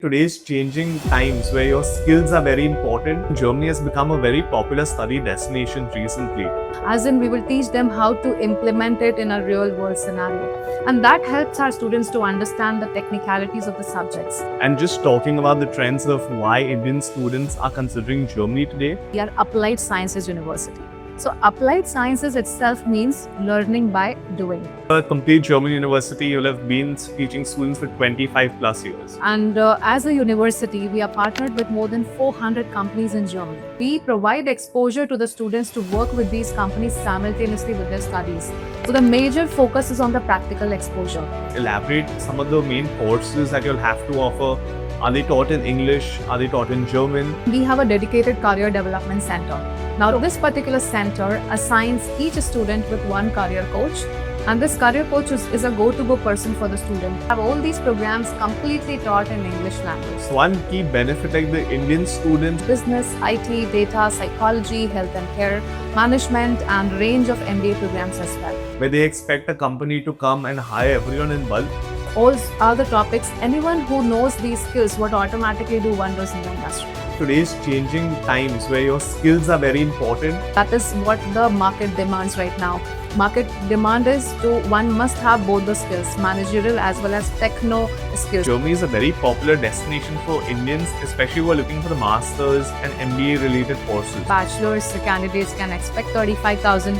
Today's changing times where your skills are very important, Germany has become a very popular study destination recently. As in, we will teach them how to implement it in a real world scenario. And that helps our students to understand the technicalities of the subjects. And just talking about the trends of why Indian students are considering Germany today. We are applied sciences university. So applied sciences itself means learning by doing. A complete German university, you'll have been teaching students for 25 plus years. And as a university, we are partnered with more than 400 companies in Germany. We provide exposure to the students to work with these companies simultaneously with their studies. So the major focus is on the practical exposure. Elaborate some of the main courses that you'll have to offer. Are they taught in English? Are they taught in German? We have a dedicated career development center. Now, this particular center assigns each student with one career coach, and this career coach is a go-to person for the student. We have all these programs completely taught in English language. One key benefit like the Indian students, Business, IT, data, psychology, health and care, management, and range of MBA programs as well. where they expect a company to come and hire everyone in bulk. All are the topics. Anyone who knows these skills would automatically do wonders in the industry. Today's changing times where your skills are very important. That is what the market demands right now. Market demand is one must have both the skills, managerial as well as techno skills. Germany is a very popular destination for Indians, especially who are looking for the masters and MBA related courses. Bachelor's candidates can expect 35,000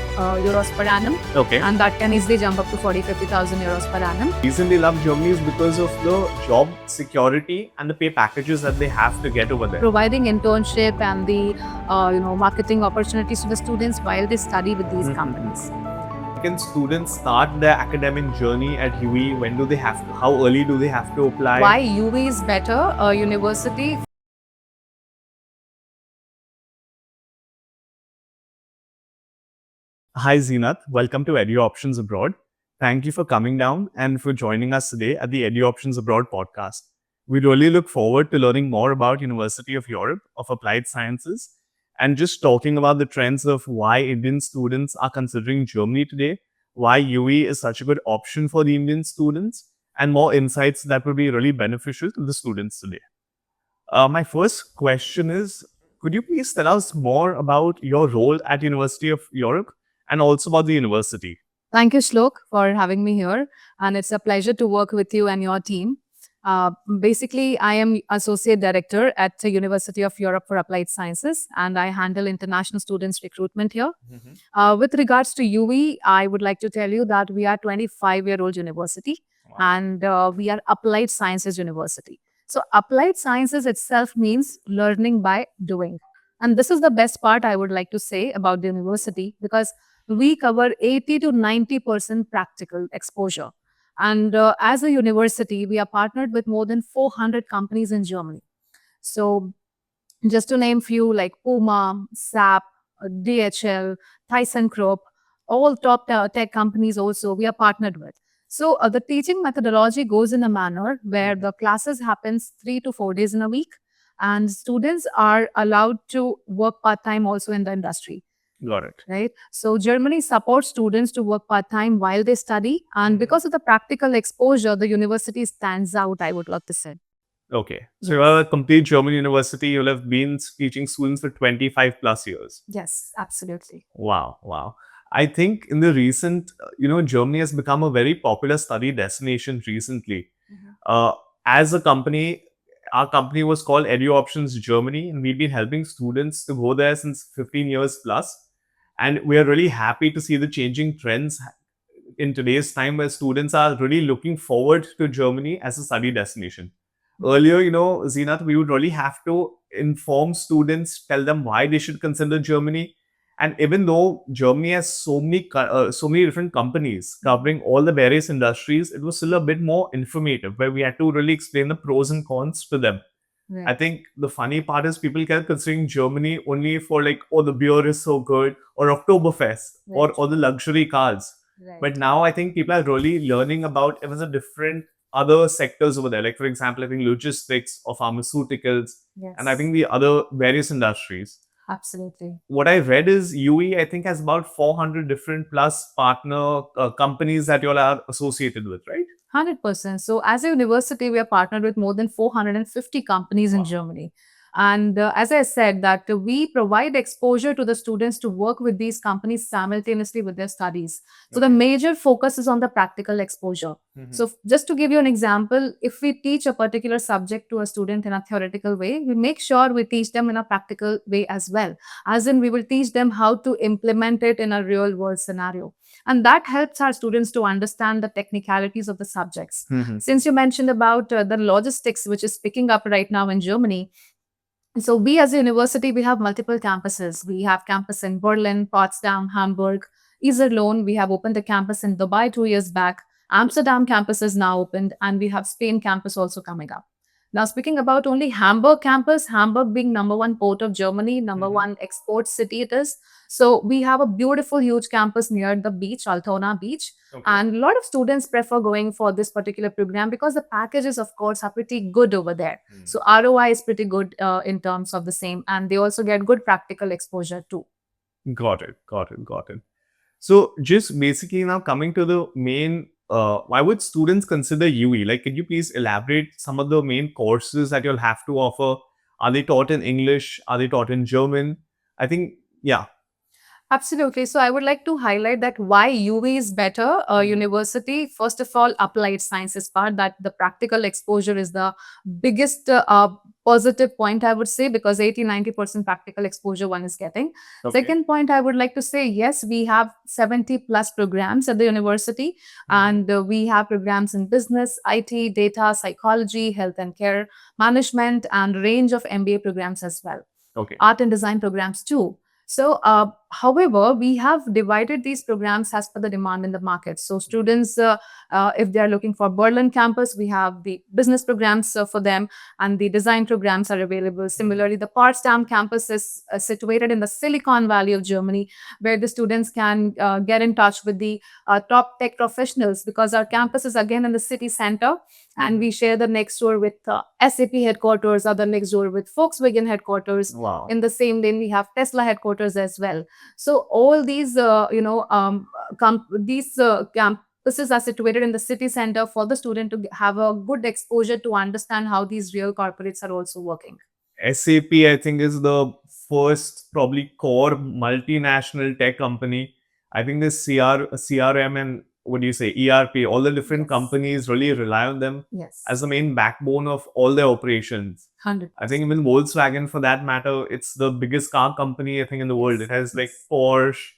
euros per annum, Okay. and that can easily jump up to 40,000-50,000 euros per annum. The reason they love Germany is because of the job security and the pay packages that they have to get over there. Providing internship and the marketing opportunities to the students while they study with these companies. Can students start their academic journey at UE? When do they have to? How early do they have to apply? Why UV is better? University. Hi Zeenat, welcome to EduOptions Abroad. Thank you for coming down and for joining us today at the EduOptions Abroad podcast. We really look forward to learning more about University of Europe of Applied Sciences and just talking about the trends of why Indian students are considering Germany today, why UE is such a good option for the Indian students, and more insights that will be really beneficial to the students today. My first question is, could you please tell us more about your role at University of Europe and also about the university? Thank you, Shlok, for having me here. And it's a pleasure to work with you and your team. Basically, I am Associate Director at the University of Europe for Applied Sciences, and I handle international students recruitment here. With regards to UE, I would like to tell you that we are 25-year-old university, and we are Applied Sciences University. So Applied Sciences itself means learning by doing. And this is the best part I would like to say about the university, because we cover 80 to 90% practical exposure. And as a university, we are partnered with more than 400 companies in Germany. So just to name few like Puma, SAP, DHL, ThyssenKrupp, all top tech companies also we are partnered with. So the teaching methodology goes in a manner where the classes happens 3 to 4 days in a week, and students are allowed to work part-time also in the industry. Got it. Right. So Germany supports students to work part-time while they study. And because of the practical exposure, the university stands out, I would love to say. Okay. So you're a complete German university. You'll have been teaching students for 25 plus years. Yes, absolutely. Wow. I think in the recent, Germany has become a very popular study destination recently. As a company, our company was called EduOptions Germany, and we've been helping students to go there since 15 years plus. And we are really happy to see the changing trends in today's time where students are really looking forward to Germany as a study destination. Earlier, Zeenat, we would really have to inform students, tell them why they should consider Germany. And even though Germany has so many different companies covering all the various industries, it was still a bit more informative where we had to really explain the pros and cons to them. Right. I think the funny part is people kept considering Germany only for like, oh, the beer is so good, or Oktoberfest, Right. or the luxury cars. Right. But now I think people are really learning about even the different other sectors over there. Like, for example, I think logistics or pharmaceuticals, Yes. and I think the other various industries. Absolutely. What I read is UE, I think, has about 400 different plus partner companies that you all are associated with, right? 100%. So, as a university, we are partnered with more than 450 companies in Wow. Germany. And as I said, that we provide exposure to the students to work with these companies simultaneously with their studies. So, the Okay. major focus is on the practical exposure. Mhm. So, just to give you an example, if we teach a particular subject to a student in a theoretical way, we make sure we teach them in a practical way as well. As in, we will teach them how to implement it in a real world scenario. And that helps our students to understand the technicalities of the subjects. Mhm. Since you mentioned about the logistics, which is picking up right now in Germany, so we as a university, we have multiple campuses. We have campus in Berlin, Potsdam, Hamburg, Iserlohn. We have opened a campus in Dubai 2 years back. Amsterdam campus is now opened, and we have Spain campus also coming up. Now, speaking about only Hamburg campus, Hamburg being number one port of Germany, number Mhm. one export city it is. So we have a beautiful, huge campus near the beach, Altona Beach. Okay. And a lot of students prefer going for this particular program because the packages, of course, are pretty good over there. So ROI is pretty good in terms of the same, and they also get good practical exposure too. Got it. Got it. Got it. So just basically now coming to the main, why would students consider UE? Like, can you please elaborate some of the main courses that you'll have to offer? Are they taught in English? Are they taught in German? I think, yeah. Absolutely. So I would like to highlight that why UV is better. Mhm. University, first of all, applied sciences part, that the practical exposure is the biggest positive point, I would say, because 80-90% practical exposure one is getting. Okay. Second point, I would like to say, yes, we have 70 plus programs at the university, and we have programs in business, IT, data, psychology, health and care, management, and range of MBA programs as well. Okay. Art and design programs too. So, however, we have divided these programs as per the demand in the market. So, students, if they are looking for Berlin campus, we have the business programs for them, and the design programs are available. Similarly, the Potsdam campus is situated in the Silicon Valley of Germany, where the students can get in touch with the top tech professionals, because our campus is again in the city center, and we share the next door with SAP headquarters, or the next door with Volkswagen headquarters. Wow. In the same lane, we have Tesla headquarters as well. So all these, these campuses are situated in the city center for the student to have a good exposure to understand how these real corporates are also working. SAP, I think, is the first probably core multinational tech company. I think this CRM and what do you say, ERP, all the different Yes. companies really rely on them Yes. as the main backbone of all their operations. 100%. I think even Volkswagen, for that matter, it's the biggest car company, I think, in the world. It has like Porsche,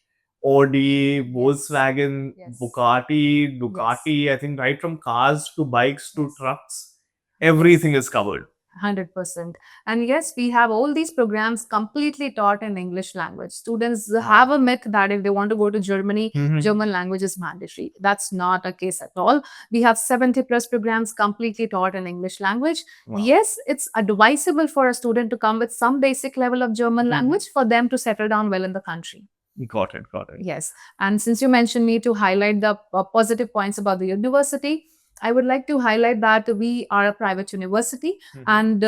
Audi, Volkswagen, Yes. Bugatti, Ducati, I think right from cars to bikes to trucks, everything is covered. 100%. And yes, we have all these programs completely taught in English language. Students have a myth that if they want to go to Germany, Mhm. German language is mandatory. That's not a case at all. We have 70 plus programs completely taught in English language. Wow. Yes, it's advisable for a student to come with some basic level of German language for them to settle down well in the country. Got it. Got it. Yes. And since you mentioned me to highlight the positive points about the university, I would like to highlight that we are a private university, and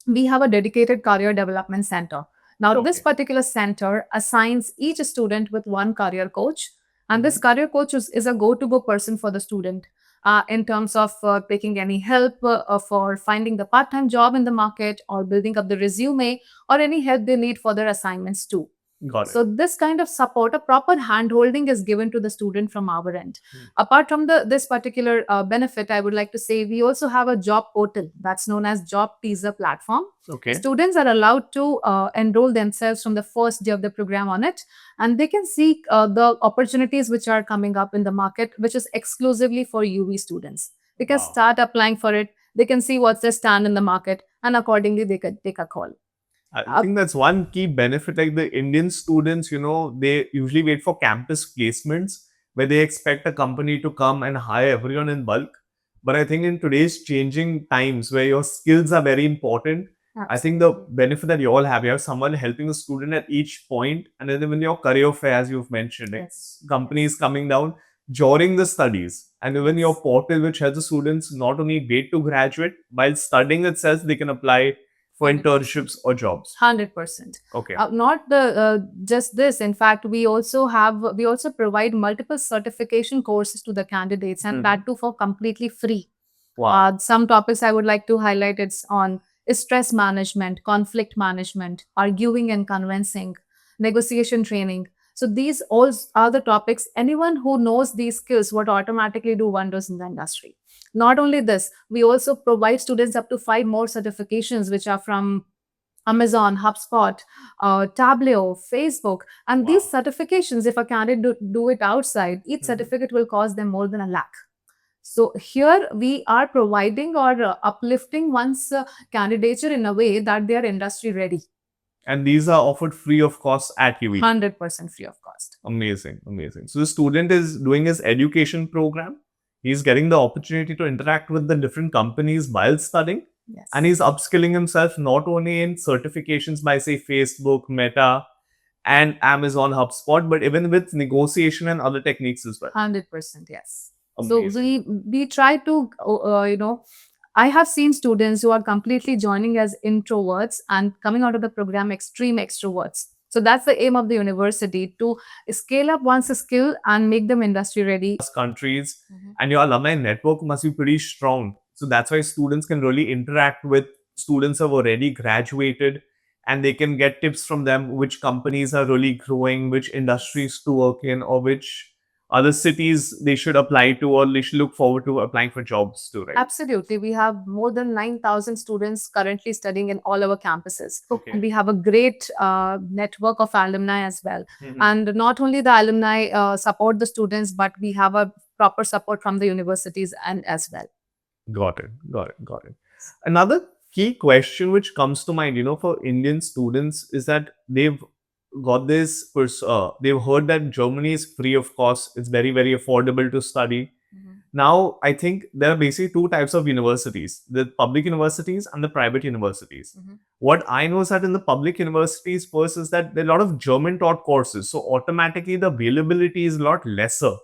we have a dedicated career development center. Now, this Okay. particular center assigns each student with one career coach, and this career coach is a go-to-go person for the student in terms of taking any help for finding the part-time job in the market, or building up the resume, or any help they need for their assignments too. Got it. So this kind of support, a proper hand-holding is given to the student from our end. Apart from this particular benefit, I would like to say we also have a job portal that's known as Job Teaser platform. Okay. Students are allowed to enroll themselves from the first day of the program on it, and they can seek the opportunities which are coming up in the market, which is exclusively for UV students. They can Wow. start applying for it. They can see what's their stand in the market, and accordingly they can take a call. I think that's one key benefit. Like the Indian students, they usually wait for campus placements where they expect a company to come and hire everyone in bulk. But I think in today's changing times where your skills are very important, I think the benefit that you all have, you have someone helping the student at each point, and then even your career fair, as you've mentioned, like companies coming down during the studies, and even your portal, which helps the students not only wait to graduate, while studying itself, they can apply for internships or jobs? 100%. Okay. Not the just this. In fact, we also provide multiple certification courses to the candidates, and that too for completely free. Wow. Some topics I would like to highlight it's on is stress management, conflict management, arguing and convincing, negotiation training. So these all are the topics. Anyone who knows these skills would automatically do wonders in the industry. Not only this, we also provide students up to 5 more certifications, which are from Amazon, HubSpot, Tableau, Facebook. And these certifications, if a candidate do it outside, each certificate will cost them more than a lakh. So here we are providing or uplifting one's candidature in a way that they are industry ready. And these are offered free of cost at UE. 100% free of cost. Amazing, amazing. So the student is doing his education program. He's getting the opportunity to interact with the different companies while studying. Yes. And he's upskilling himself not only in certifications by, say, Facebook, Meta, and Amazon, HubSpot, but even with negotiation and other techniques as well. 100%, yes. Amazing. So we try to, I have seen students who are completely joining as introverts and coming out of the program extreme extroverts. So that's the aim of the university, to scale up one's skill and make them industry ready. Countries, and your alumni network must be pretty strong. So that's why students can really interact with students who have already graduated, and they can get tips from them, which companies are really growing, which industries to work in, or which other cities they should apply to, or they should look forward to applying for jobs to, right? Absolutely. We have more than 9,000 students currently studying in all our campuses. Okay. And we have a great network of alumni as well. And not only the alumni support the students, but we have a proper support from the universities and as well. Got it. Another key question which comes to mind, for Indian students is that they've got this, they've heard that Germany is free of cost. It's very, very affordable to study. Now, I think there are basically two types of universities, the public universities and the private universities. What I know is that in the public universities, first is that there are a lot of German taught courses. So automatically the availability is a lot lesser.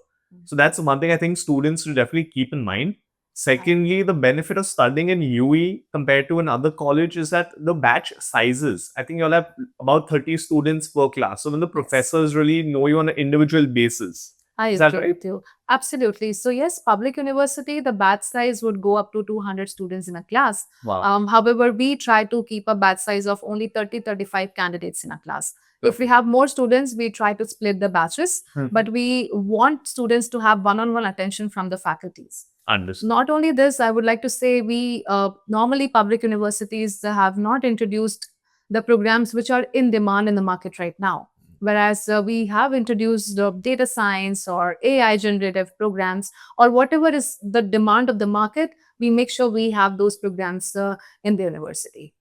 So that's one thing I think students should definitely keep in mind. Secondly, the benefit of studying in UE compared to another college is that the batch sizes, I think you'll have about 30 students per class. So when the professors really know you on an individual basis. I Is that agree right? with you. Absolutely. So yes, public university, the batch size would go up to 200 students in a class. Wow. However, we try to keep a batch size of only 30-35 candidates in a class. If we have more students, we try to split the batches, but we want students to have one-on-one attention from the faculties. Understood. Not only this, I would like to say we normally public universities have not introduced the programs which are in demand in the market right now. Whereas we have introduced data science or AI generative programs, or whatever is the demand of the market, we make sure we have those programs in the university.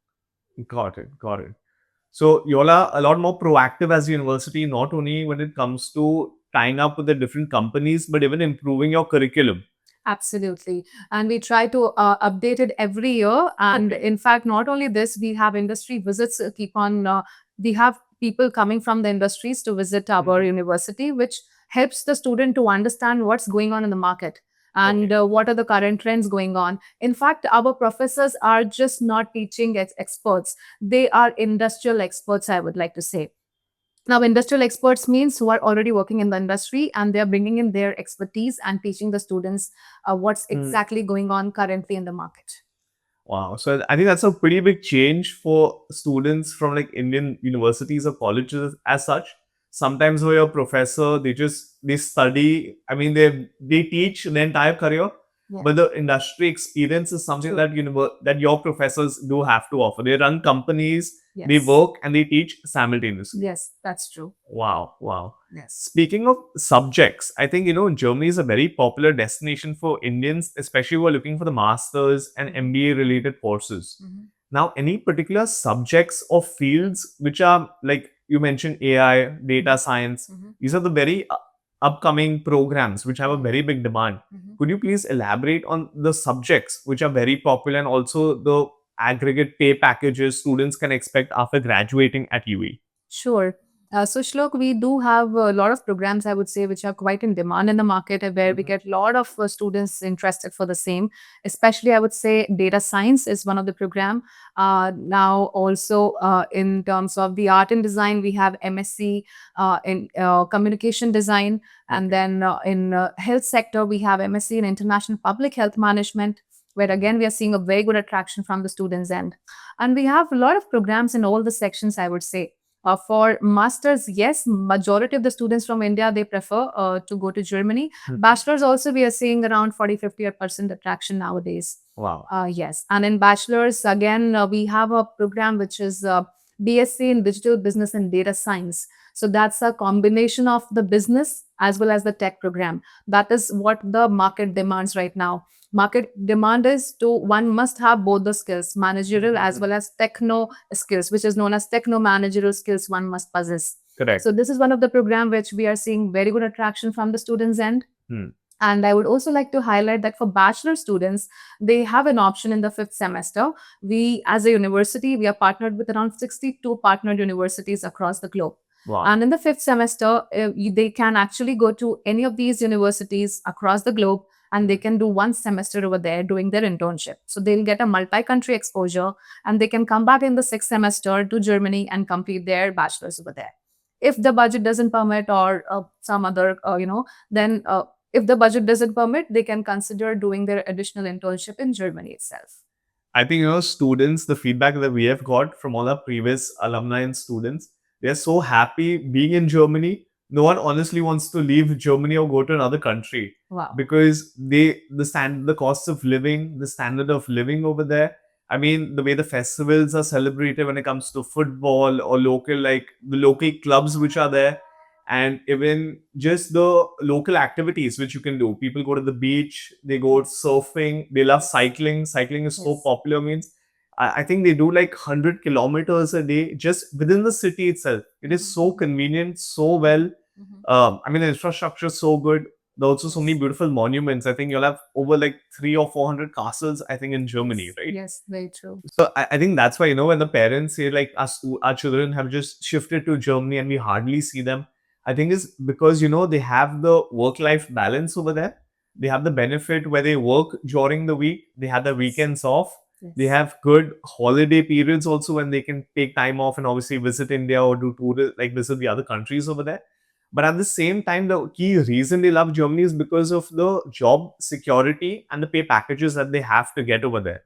Got it. So you all are a lot more proactive as a university, not only when it comes to tying up with the different companies, but even improving your curriculum. Absolutely. And we try to update it every year. And in fact, not only this, we have industry visits keep on, we have people coming from the industries to visit our university, which helps the student to understand what's going on in the market and what are the current trends going on. In fact, our professors are just not teaching as experts. They are industrial experts, I would like to say. Now, industrial experts means who are already working in the industry and they're bringing in their expertise and teaching the students what's exactly going on currently in the market. Wow. So I think that's a pretty big change for students from like Indian universities or colleges as such. Sometimes for your professor, they study, I mean, they teach the entire career, but the industry experience is something that that your professors do have to offer. They run companies, they work and they teach simultaneously. Yes, that's true. Wow. Yes. Speaking of subjects, I think, Germany is a very popular destination for Indians, especially who are looking for the masters and MBA related courses. Now, any particular subjects or fields which are like you mentioned AI, data science, these are the very upcoming programs which have a very big demand. Could you please elaborate on the subjects which are very popular and also the aggregate pay packages students can expect after graduating at UE? Sure. So Shlok, we do have a lot of programs, I would say, which are quite in demand in the market, where we get a lot of students interested for the same. Especially, I would say, data science is one of the program. Now, also in terms of the art and design, we have MSc in communication design, and then in health sector, we have MSc in international public health management, where again we are seeing a very good attraction from the students' end. And we have a lot of programs in all the sections, I would say. For masters, yes, majority of the students from India, they prefer to go to Germany. Bachelors also, we are seeing around 40-50% attraction nowadays. Wow. Yes. And in bachelors, again, we have a program which is BSc in Digital Business and Data Science. So that's a combination of the business as well as the tech program. That is what the market demands right now. Market demand is to one must have both the skills, managerial as well as techno skills, which is known as techno managerial skills one must possess. Correct. So this is one of the program which we are seeing very good attraction from the students' end. Hmm. And I would also like to highlight that for bachelor students, they have an option in the 5th semester. We, as a university, we are partnered with around 62 partnered universities across the globe. Wow. And in the 5th semester, they can actually go to any of these universities across the globe, and they can do one semester over there doing their internship. So they'll get a multi-country exposure, and they can come back in the 6th semester to Germany and complete their bachelor's over there. If the budget doesn't permit, or some other, then if the budget doesn't permit, they can consider doing their additional internship in Germany itself. I think, students, the feedback that we have got from all our previous alumni and students, they're so happy being in Germany. No one honestly wants to leave Germany or go to another country. Wow. Because the cost of living, the standard of living over there. I mean, the way the festivals are celebrated when it comes to football or the local clubs which are there, and even just the local activities which you can do. People go to the beach, they go surfing, they love cycling. Cycling is so popular. Means I think they do like 100 kilometers a day just within the city itself. It is so convenient, so well. I mean, the infrastructure is so good. There are also so many beautiful monuments. I think you'll have over like 300 or 400 castles, I think, in Germany, right? Yes, very true. So I think that's why, when the parents say like our children have just shifted to Germany and we hardly see them, I think is because, they have the work-life balance over there. They have the benefit where they work during the week. They have the weekends off. They have good holiday periods also when they can take time off and obviously visit India or do tour, like visit the other countries over there. But at the same time, the key reason they love Germany is because of the job security and the pay packages that they have to get over there.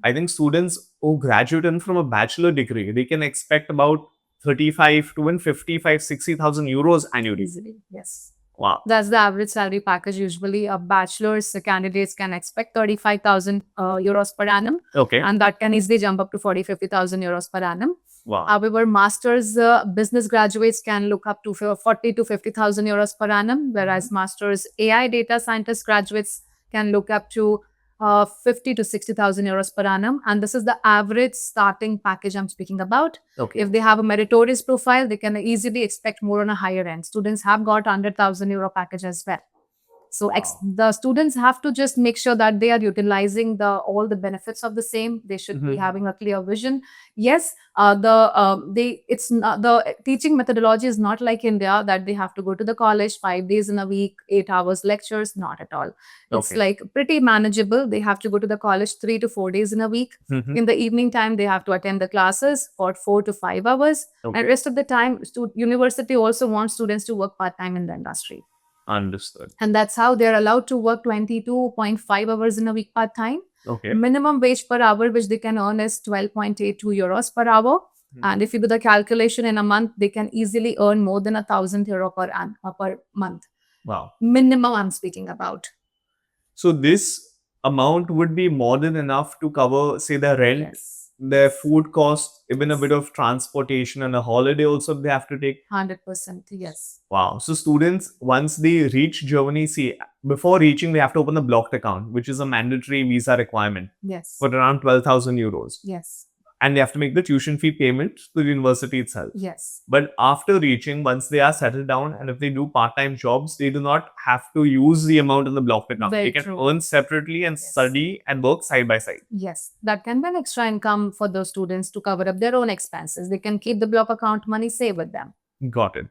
I think students who graduate in from a bachelor degree, they can expect about 35 to even 55, 60,000 euros annually. Easily, yes. Wow. That's the average salary package. Usually, a bachelor's candidates can expect 35,000 euros per annum. Okay. And that can easily jump up to 40-50,000 euros per annum. Wow. However, master's business graduates can look up to 40 to 50,000 euros per annum, whereas master's AI data scientist graduates can look up to 50 to 60,000 euros per annum. And this is the average starting package I'm speaking about. Okay. If they have a meritorious profile, they can easily expect more on a higher end. Students have got 100,000 euro package as well. So the students have to just make sure that they are utilizing all the benefits of the same. They should be having a clear vision. Yes, it's not, the teaching methodology is not like India that they have to go to the college 5 days in a week, 8 hours lectures. Not at all. It's like pretty manageable. They have to go to the college 3 to 4 days in a week. In the evening time, they have to attend the classes for 4 to 5 hours. And rest of the time, university also wants students to work part-time in the industry. Understood. And that's how they're allowed to work 22.5 hours in a week part-time. Okay. Minimum wage per hour, which they can earn, is 12.82 euros per hour. And if you do the calculation in a month, they can easily earn more than 1,000 euro per month. Wow. Minimum I'm speaking about. So this amount would be more than enough to cover, say, the rent, their food cost, even a bit of transportation, and a holiday also they have to take. 100%, yes. Wow. So students, once they reach Germany, see, before reaching, they have to open a blocked account, which is a mandatory visa requirement. Yes. For around 12,000 euros. Yes. And they have to make the tuition fee payment to the university itself. Yes. But after reaching, once they are settled down, and if they do part-time jobs, they do not have to use the amount in the blocked account. Very they can true. earn separately and study and work side by side. Yes, that can be an extra income for those students to cover up their own expenses. They can keep the block account money safe with them. Got it.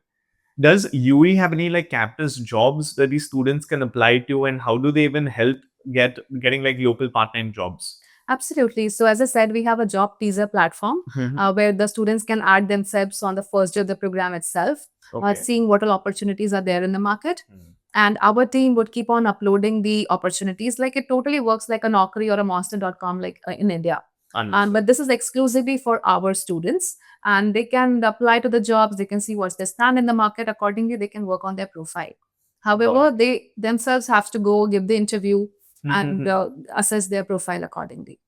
Does UE have any like campus jobs that these students can apply to, and how do they even help getting like local part-time jobs? Absolutely. So, as I said, we have a job teaser platform where the students can add themselves on the first day of the program itself, Okay. seeing what all opportunities are there in the market. And our team would keep on uploading the opportunities. Like it totally works like a Naukri or a Monster.com, like in India. Understood. But this is exclusively for our students, and they can apply to the jobs. They can see what's their stand in the market. Accordingly, they can work on their profile. However, they themselves have to go give the interview and assess their profile accordingly.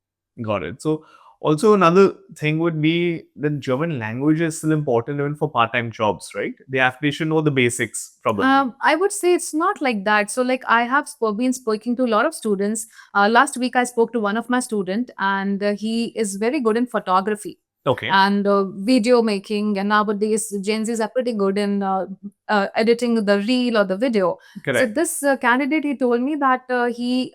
Got it. So also another thing would be that German language is still important even for part-time jobs, right? They should know the basics probably. I would say it's not like that. So, like I have been speaking to a lot of students. Last week, I spoke to one of my student, and he is very good in photography. Okay. And video making. And nowadays, Gen Zs are pretty good in editing the reel or the video. Correct. So this candidate, he told me that he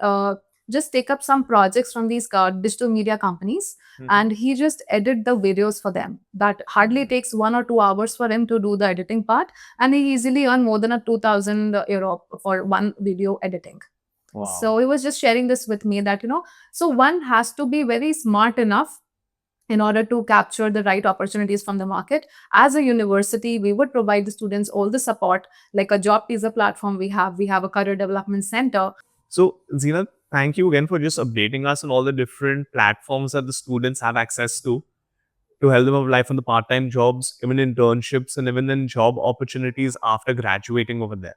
just take up some projects from these digital media companies, and he just edit the videos for them. That hardly takes 1 or 2 hours for him to do the editing part, and he easily earn more than a 2,000 euro for one video editing. Wow. So he was just sharing this with me that, so one has to be very smart enough in order to capture the right opportunities from the market. As a university, we would provide the students all the support, like a job teaser platform we have a career development center. So, Zeenat, thank you again for just updating us on all the different platforms that the students have access to help them apply for the part-time jobs, even internships, and even then job opportunities after graduating over there.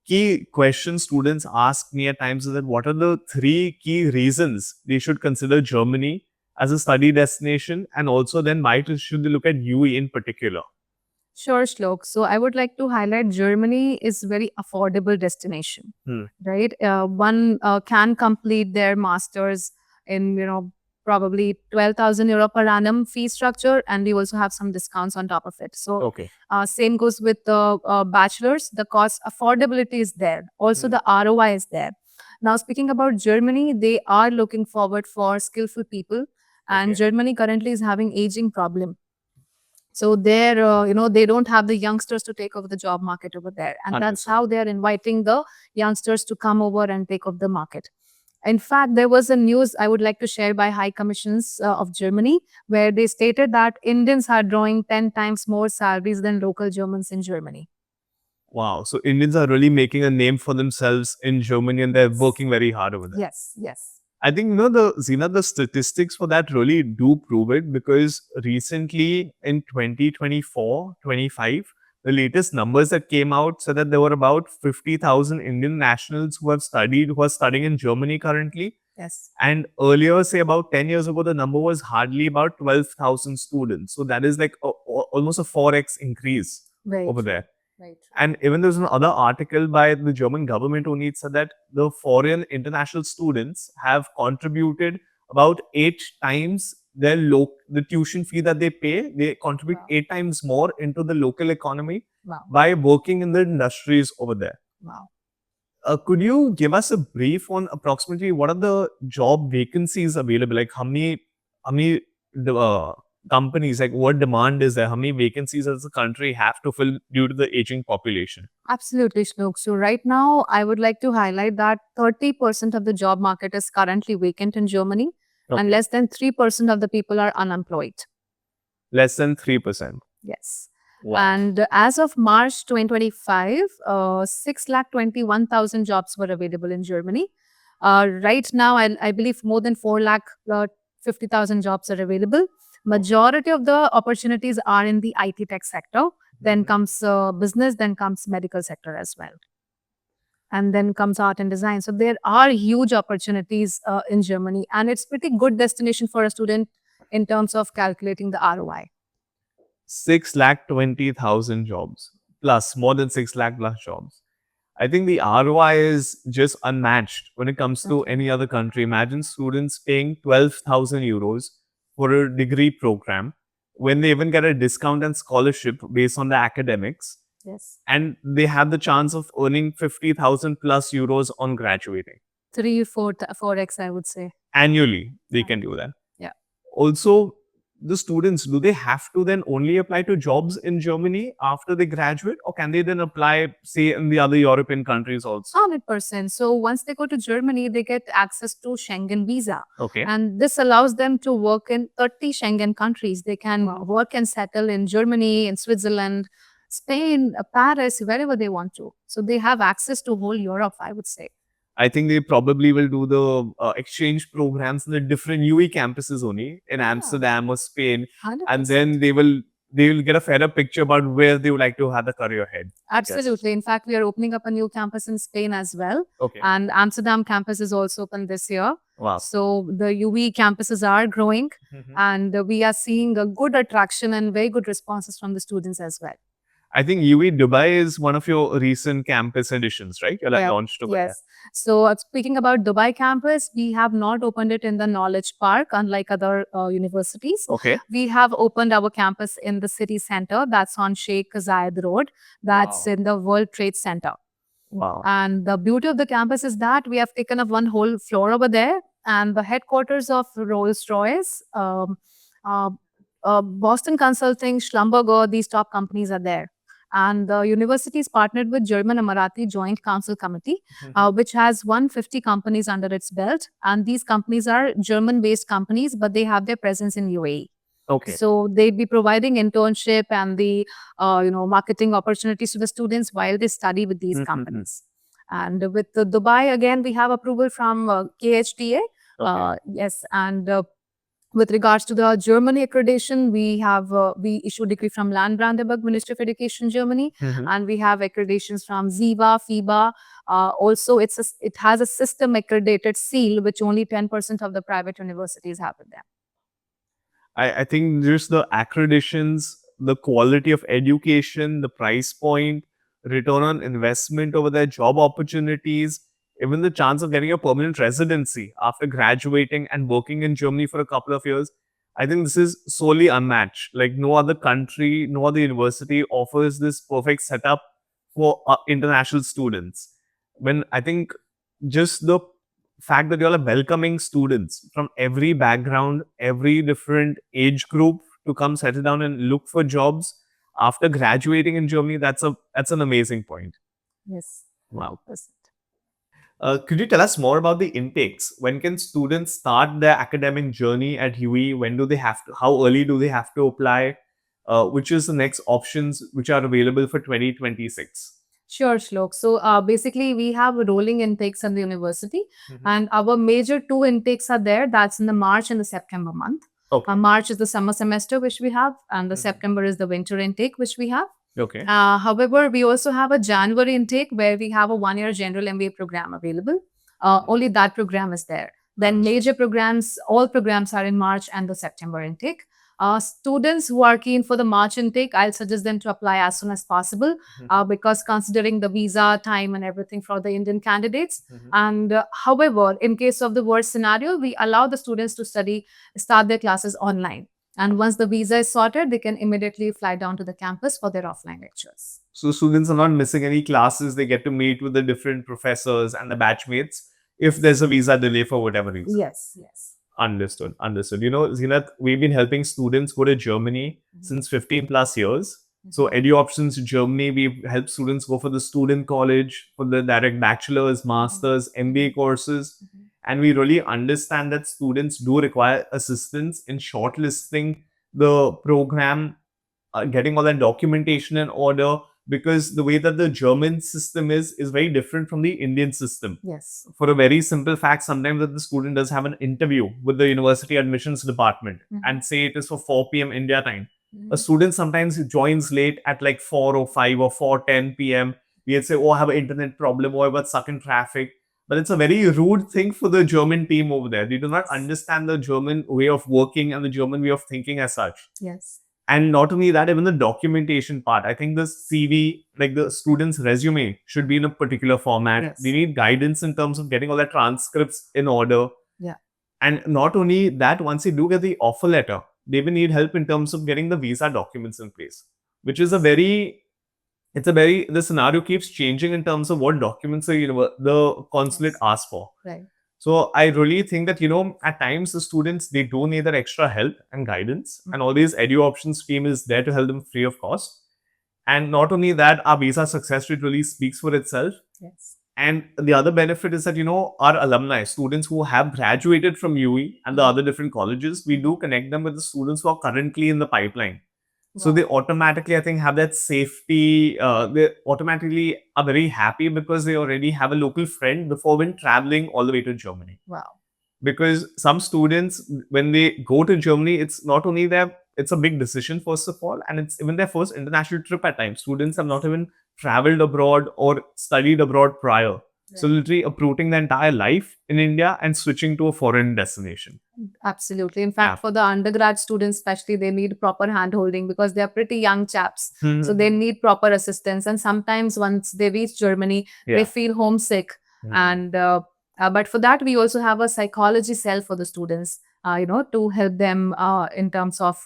Key question students ask me at times is that what are the 3 key reasons they should consider Germany as a study destination, and also then why should they look at UE in particular? Sure, Shlok. So I would like to highlight Germany is very affordable destination, right? One can complete their masters in probably 12,000 euro per annum fee structure, and we also have some discounts on top of it. So Okay. same goes with the bachelors. The cost affordability is there. Also, the ROI is there. Now, speaking about Germany, they are looking forward for skillful people, and Germany currently is having aging problem. So there, they don't have the youngsters to take over the job market over there. And that's how they're inviting the youngsters to come over and take over the market. In fact, there was a news I would like to share by High Commissions of Germany, where they stated that Indians are drawing 10 times more salaries than local Germans in Germany. Wow. So Indians are really making a name for themselves in Germany, and they're working very hard over there. Yes. I think, the statistics for that really do prove it, because recently in 2024-25, the latest numbers that came out said that there were about 50,000 Indian nationals who are studying in Germany currently. Yes. And earlier, say about 10 years ago, the number was hardly about 12,000 students. So that is like almost a 4x increase over there. Right. And even there's another article by the German government only, it said that the foreign international students have contributed about 8 times the tuition fee that they pay. They contribute 8 times more into the local economy by working in the industries over there. Wow. Could you give us a brief on approximately what are the job vacancies available? Like how many companies, like what demand is there? How many vacancies does the country have to fill due to the aging population? Absolutely, Shlok. So right now, I would like to highlight that 30% of the job market is currently vacant in Germany, and less than 3% of the people are unemployed. Less than 3%. Yes. Wow. And as of March 2025, 6,21,000 jobs were available in Germany. Right now, I believe more than 4,50,000 jobs are available. Majority of the opportunities are in the IT tech sector. Then comes business, then comes medical sector as well. And then comes art and design. So there are huge opportunities in Germany, and it's pretty good destination for a student in terms of calculating the ROI. 6,20,000 jobs plus, more than 6 lakh plus jobs. I think the ROI is just unmatched when it comes to any other country. Imagine students paying 12,000 euros for a degree program when they even get a discount and scholarship based on the academics. Yes. And they have the chance of earning 50,000 plus euros on graduating. 3, 4x, I would say. Annually, they can do that. Yeah. Also, the students, do they have to then only apply to jobs in Germany after they graduate, or can they then apply, say, in the other European countries also? 100%. So once they go to Germany, they get access to Schengen visa. Okay. And this allows them to work in 30 Schengen countries. They can work and settle in Germany, in Switzerland, Spain, Paris, wherever they want to. So they have access to whole Europe, I would say. I think they probably will do the exchange programs in the different UE campuses only in Amsterdam or Spain, 100%. and then they will get a fairer picture about where they would like to have the career ahead. Absolutely. In fact, we are opening up a new campus in Spain as well. Okay. And Amsterdam campus is also open this year. Wow. So the UE campuses are growing, and we are seeing a good attraction and very good responses from the students as well. I think UE Dubai is one of your recent campus additions, right? You're launched over Yes. So speaking about Dubai campus, we have not opened it in the Knowledge Park, unlike other universities. there. Okay. We have opened our campus in the city center. That's on Sheikh Zayed Road. That's in the World Trade Center. Wow. And the beauty of the campus is that we have taken up one whole floor over there, and the headquarters of Rolls-Royce, Boston Consulting, Schlumberger, these top companies are there. And the university is partnered with German Emirati Joint Council Committee, which has 150 companies under its belt. And these companies are German-based companies, but they have their presence in UAE. Okay. So they'd be providing internship and the marketing opportunities to the students while they study with these companies. And with the Dubai, again, we have approval from KHDA. Yes, and with regards to the Germany accreditation, we issued decree from Land Brandenburg Ministry of Education, Germany, and we have accreditations from ZIVA, FIBA. Also, it has a system accredited seal, which only 10% of the private universities have with them. I think just the accreditations, the quality of education, the price point, return on investment over their job opportunities, even the chance of getting a permanent residency after graduating and working in Germany for a couple of years, I think this is solely unmatched. Like no other country, no other university offers this perfect setup for international students. When I think just the fact that you all are welcoming students from every background, every different age group to come settle down and look for jobs after graduating in Germany, that's an amazing point. Yes. Wow. Could you tell us more about the intakes? When can students start their academic journey at UE? When do they have to? How early do they have to apply? Which is the next options which are available for 2026? Sure, Shlok. So basically, we have rolling intakes at the university, and our major two intakes are there. That's in the March and the September month. Okay. March is the summer semester, which we have, and the September is the winter intake, which we have. Okay. However, we also have a January intake where we have a one-year general MBA program available. Only that program is there. Then major programs, all programs are in March and the September intake. Students who are keen for the March intake, I'll suggest them to apply as soon as possible because considering the visa time and everything for the Indian candidates. And however, in case of the worst scenario, we allow the students to start their classes online. And once the visa is sorted, they can immediately fly down to the campus for their offline lectures. So students are not missing any classes. They get to meet with the different professors and the batchmates if there's a visa delay for whatever reason. Yes. Understood. You know, Zeenat, we've been helping students go to Germany since 15 plus years. So EduOptions Germany, we've helped students go for the student college, for the direct bachelor's, master's, MBA courses. And we really understand that students do require assistance in shortlisting the program, getting all that documentation in order, because the way that the German system is very different from the Indian system. Yes. For a very simple fact, sometimes that the student does have an interview with the university admissions department and say it is for 4 p.m. India time. A student sometimes joins late at like 4 or 5 or 4:10 p.m. We'll say, oh, I have an internet problem or I got stuck in traffic. But it's a very rude thing for the German team over there. They do not understand the German way of working and the German way of thinking as such. Yes. And not only that, even the documentation part. I think the CV, like the student's resume, should be in a particular format. Yes. They need guidance in terms of getting all their transcripts in order. Yeah. And not only that, once they do get the offer letter, they will need help in terms of getting the visa documents in place, which is the scenario keeps changing in terms of what documents the consulate asks for. Right. So I really think that, at times the students, they do need that extra help and guidance. And always EduOptions team is there to help them free of cost. And not only that, our visa success rate really speaks for itself. Yes. And the other benefit is that, our alumni, students who have graduated from UE and the other different colleges, we do connect them with the students who are currently in the pipeline. So they automatically, I think, have that safety. They automatically are very happy because they already have a local friend before when traveling all the way to Germany. Wow. Because some students, when they go to Germany, it's not only it's a big decision, first of all, and it's even their first international trip at times. Students have not even traveled abroad or studied abroad prior. So literally uprooting the entire life in India and switching to a foreign destination. Absolutely. In fact, for the undergrad students, especially, they need proper hand holding because they are pretty young chaps. So they need proper assistance. And sometimes once they reach Germany, they feel homesick. And but for that, we also have a psychology cell for the students, to help them in terms of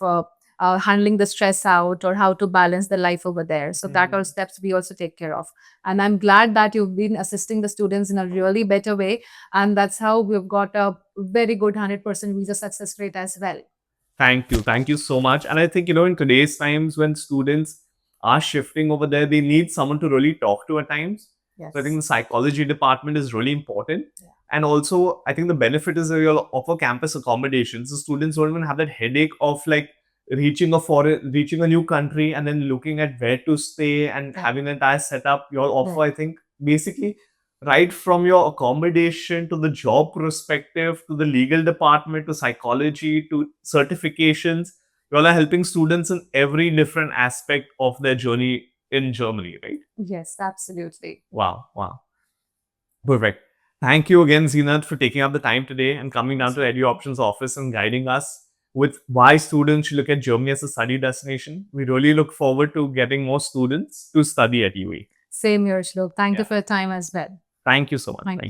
handling the stress out or how to balance the life over there. So that are steps we also take care of. And I'm glad that you've been assisting the students in a really better way. And that's how we've got a very good 100% visa success rate as well. Thank you. Thank you so much. And I think, in today's times when students are shifting over there, they need someone to really talk to at times. Yes. So I think the psychology department is really important. And also, I think the benefit is that you'll offer campus accommodations. The students don't even have that headache of like reaching a new country and then looking at where to stay and having an entire setup. You'll offer, I think, basically right from your accommodation to the job perspective to the legal department to psychology to certifications. You all are helping students in every different aspect of their journey in Germany, right? Yes, absolutely. Wow. Perfect. Thank you again, Zeenat, for taking up the time today and coming down to EduOptions office and guiding us with why students should look at Germany as a study destination. We really look forward to getting more students to study at UE. Same here, Shlok. Thank you for your time as well. Thank you so much. Thank you.